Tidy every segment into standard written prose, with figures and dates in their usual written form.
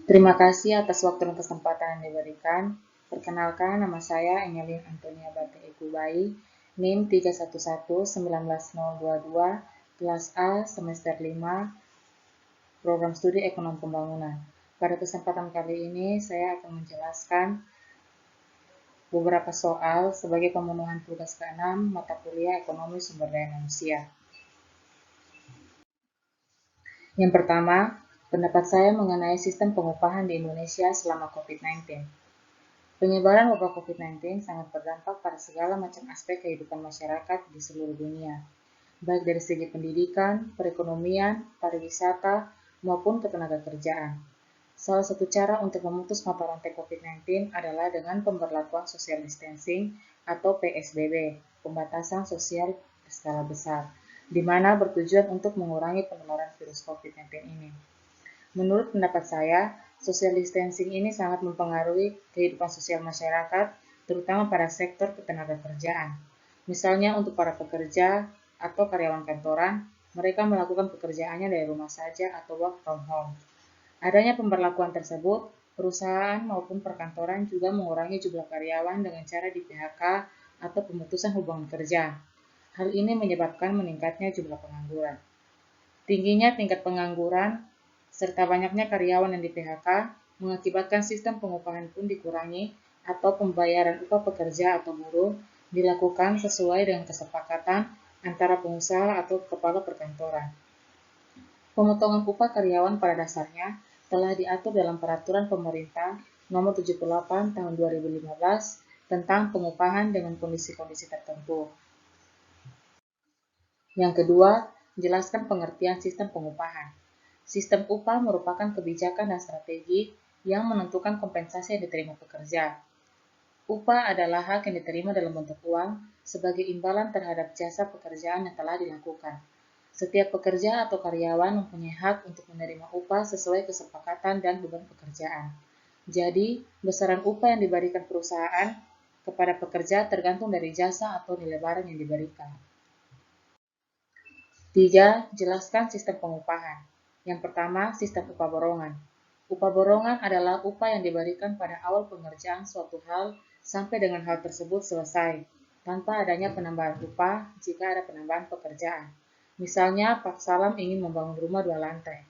Terima kasih atas waktu dan kesempatan yang diberikan. Perkenalkan, nama saya Emelin Antonia Bate Ekubai, NIM 311-19022, kelas A, semester 5, program studi ekonomi pembangunan. Pada kesempatan kali ini, saya akan menjelaskan beberapa soal sebagai pemenuhan tugas ke-6 mata kuliah ekonomi sumber daya manusia. Yang pertama, pendapat saya mengenai sistem pengupahan di Indonesia selama COVID-19. Penyebaran wabah COVID-19 sangat berdampak pada segala macam aspek kehidupan masyarakat di seluruh dunia, baik dari segi pendidikan, perekonomian, pariwisata, maupun ketenagakerjaan. Salah satu cara untuk memutus mata rantai COVID-19 adalah dengan pemberlakuan social distancing atau PSBB, pembatasan sosial berskala besar, di mana bertujuan untuk mengurangi penularan virus COVID-19 ini. Menurut pendapat saya, social distancing ini sangat mempengaruhi kehidupan sosial masyarakat, terutama pada sektor ketenagakerjaan. Misalnya untuk para pekerja atau karyawan kantoran, mereka melakukan pekerjaannya dari rumah saja atau work from home. Adanya pemberlakuan tersebut, perusahaan maupun perkantoran juga mengurangi jumlah karyawan dengan cara di PHK atau pemutusan hubungan kerja. Hal ini menyebabkan meningkatnya jumlah pengangguran. Tingginya tingkat pengangguran serta banyaknya karyawan yang di PHK mengakibatkan sistem pengupahan pun dikurangi atau pembayaran upah pekerja atau buruh dilakukan sesuai dengan kesepakatan antara pengusaha atau kepala perkantoran. Pemotongan upah karyawan pada dasarnya telah diatur dalam Peraturan Pemerintah Nomor 78 Tahun 2015 tentang pengupahan dengan kondisi-kondisi tertentu. Yang kedua, jelaskan pengertian sistem pengupahan. Sistem upah merupakan kebijakan dan strategi yang menentukan kompensasi yang diterima pekerja. Upah adalah hak yang diterima dalam bentuk uang sebagai imbalan terhadap jasa pekerjaan yang telah dilakukan. Setiap pekerja atau karyawan mempunyai hak untuk menerima upah sesuai kesepakatan dan beban pekerjaan. Jadi, besaran upah yang diberikan perusahaan kepada pekerja tergantung dari jasa atau nilai barang yang diberikan. 3. Jelaskan sistem pengupahan. Yang pertama, sistem upah borongan. Upah borongan adalah upah yang diberikan pada awal pengerjaan suatu hal sampai dengan hal tersebut selesai, tanpa adanya penambahan upah jika ada penambahan pekerjaan. Misalnya, Pak Salam ingin membangun rumah 2 lantai.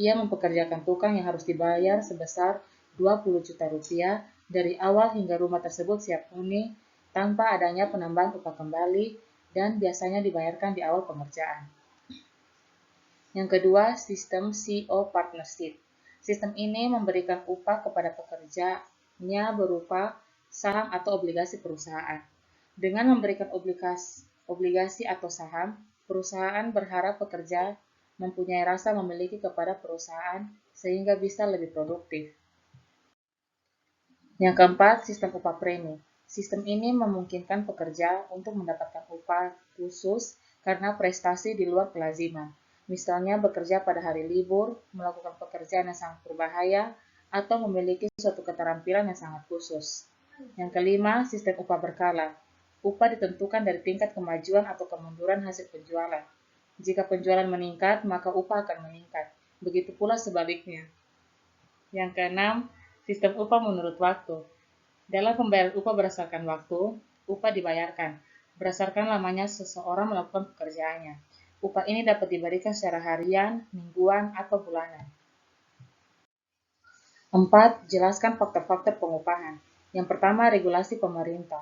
Ia mempekerjakan tukang yang harus dibayar sebesar 20 juta rupiah dari awal hingga rumah tersebut siap huni tanpa adanya penambahan upah kembali dan biasanya dibayarkan di awal pengerjaan. Yang kedua, sistem CO partnership. Sistem ini memberikan upah kepada pekerjanya berupa saham atau obligasi perusahaan. Dengan memberikan obligasi atau saham, perusahaan berharap pekerja mempunyai rasa memiliki kepada perusahaan sehingga bisa lebih produktif. Yang keempat, sistem upah premi. Sistem ini memungkinkan pekerja untuk mendapatkan upah khusus karena prestasi di luar kelaziman. Misalnya bekerja pada hari libur, melakukan pekerjaan yang sangat berbahaya, atau memiliki suatu keterampilan yang sangat khusus. Yang kelima, sistem upah berkala. Upah ditentukan dari tingkat kemajuan atau kemunduran hasil penjualan. Jika penjualan meningkat, maka upah akan meningkat. Begitu pula sebaliknya. Yang keenam, sistem upah menurut waktu. Dalam pembayaran upah berdasarkan waktu, upah dibayarkan berdasarkan lamanya seseorang melakukan pekerjaannya. Upah ini dapat diberikan secara harian, mingguan, atau bulanan. 4. Jelaskan faktor-faktor pengupahan. Yang pertama, regulasi pemerintah.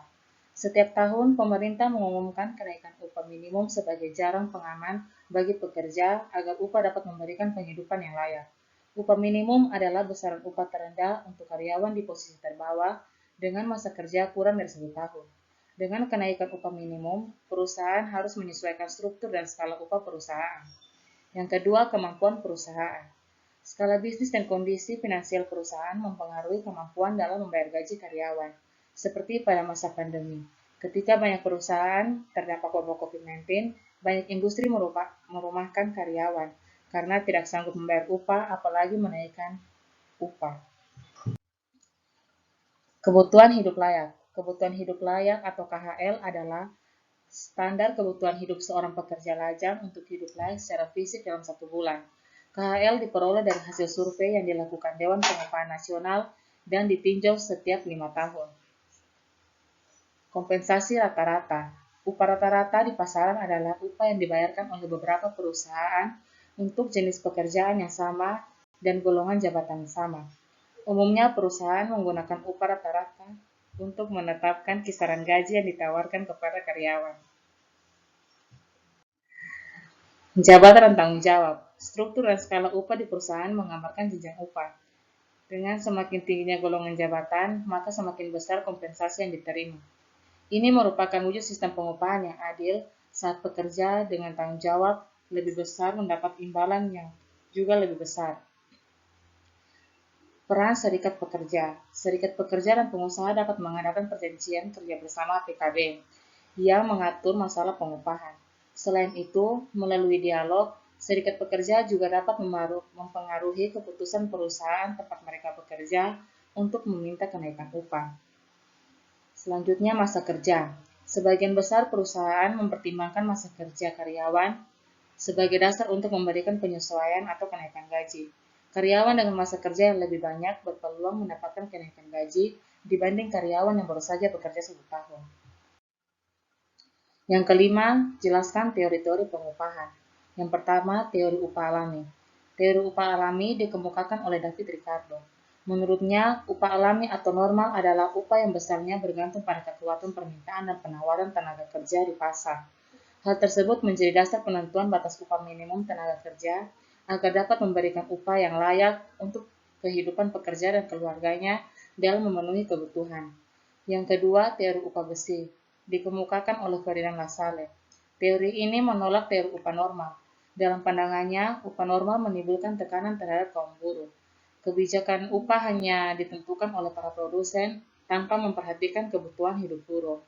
Setiap tahun, pemerintah mengumumkan kenaikan upah minimum sebagai jaring pengaman bagi pekerja agar upah dapat memberikan penghidupan yang layak. Upah minimum adalah besaran upah terendah untuk karyawan di posisi terbawah dengan masa kerja kurang dari 1 tahun. Dengan kenaikan upah minimum, perusahaan harus menyesuaikan struktur dan skala upah perusahaan. Yang kedua, kemampuan perusahaan. Skala bisnis dan kondisi finansial perusahaan mempengaruhi kemampuan dalam membayar gaji karyawan, seperti pada masa pandemi. Ketika banyak perusahaan terdampak wabah COVID-19, banyak industri merumahkan karyawan karena tidak sanggup membayar upah, apalagi menaikkan upah. Kebutuhan hidup layak. Kebutuhan hidup layak atau KHL adalah standar kebutuhan hidup seorang pekerja lajang untuk hidup layak secara fisik dalam 1 bulan. KHL diperoleh dari hasil survei yang dilakukan Dewan Pengupahan Nasional dan ditinjau setiap 5 tahun. Kompensasi rata-rata. Upah rata-rata di pasaran adalah upah yang dibayarkan oleh beberapa perusahaan untuk jenis pekerjaan yang sama dan golongan jabatan yang sama. Umumnya perusahaan menggunakan upah rata-rata untuk menetapkan kisaran gaji yang ditawarkan kepada karyawan. Jabatan dan tanggung jawab. Struktur dan skala upah di perusahaan menggambarkan jenjang upah. Dengan semakin tingginya golongan jabatan, maka semakin besar kompensasi yang diterima. Ini merupakan wujud sistem pengupahan yang adil saat pekerja dengan tanggung jawab lebih besar mendapat imbalan yang juga lebih besar. Peran serikat pekerja. Serikat pekerja dan pengusaha dapat mengadakan perjanjian kerja bersama PKB yang mengatur masalah pengupahan. Selain itu, melalui dialog, serikat pekerja juga dapat mempengaruhi keputusan perusahaan tempat mereka bekerja untuk meminta kenaikan upah. Selanjutnya, masa kerja. Sebagian besar perusahaan mempertimbangkan masa kerja karyawan sebagai dasar untuk memberikan penyesuaian atau kenaikan gaji. Karyawan dengan masa kerja yang lebih banyak berpeluang mendapatkan kenaikan gaji dibanding karyawan yang baru saja bekerja 1 tahun. Yang kelima, jelaskan teori-teori pengupahan. Yang pertama, teori upah alami. Teori upah alami dikemukakan oleh David Ricardo. Menurutnya, upah alami atau normal adalah upah yang besarnya bergantung pada kekuatan permintaan dan penawaran tenaga kerja di pasar. Hal tersebut menjadi dasar penentuan batas upah minimum tenaga kerja agar dapat memberikan upah yang layak untuk kehidupan pekerja dan keluarganya dalam memenuhi kebutuhan. Yang kedua, teori upah besi dikemukakan oleh Ferdinand Lassalle. Teori ini menolak teori upah normal. Dalam pandangannya, upah normal menimbulkan tekanan terhadap kaum buruh. Kebijakan upah hanya ditentukan oleh para produsen tanpa memperhatikan kebutuhan hidup buruh.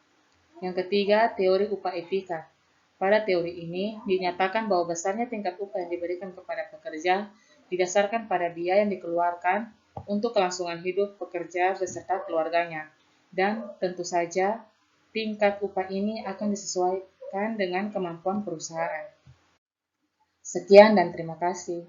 Yang ketiga, teori upah etika. Pada teori ini, dinyatakan bahwa besarnya tingkat upah yang diberikan kepada pekerja didasarkan pada biaya yang dikeluarkan untuk kelangsungan hidup pekerja beserta keluarganya. Dan tentu saja, tingkat upah ini akan disesuaikan dengan kemampuan perusahaan. Sekian dan terima kasih.